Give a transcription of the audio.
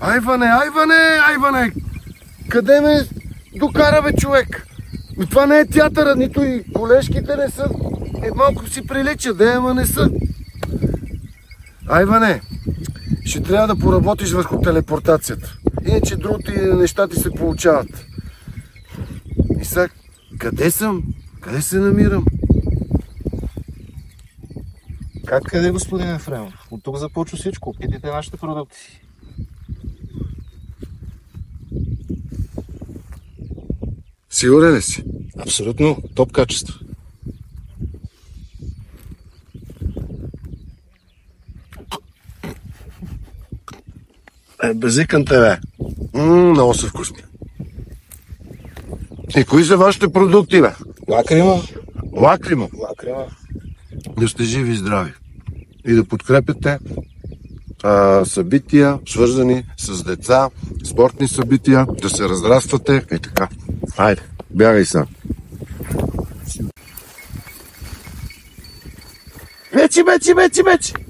Айване! Къде ме докара, бе, човек? Това не е театъра, нито и колежките не са. Малко си прилича, ама не са. Айване, ще трябва да поработиш върху телепортацията. Иначе другите неща ти се получават. И сега, къде съм? Къде се намирам? Как къде, господин Ефремов? От тук започва всичко. Опитайте нашите продукти. Сигурен ли си? Абсолютно. Топ качество. Безикан тебе. Много са вкусни. И кои са вашите продукти, бе? Лакрима. Лакрима. Да сте живи и здрави. И да подкрепяте събития, свързани с деца, спортни събития, да се разраствате и така. Хайде, бягай сам. Вече!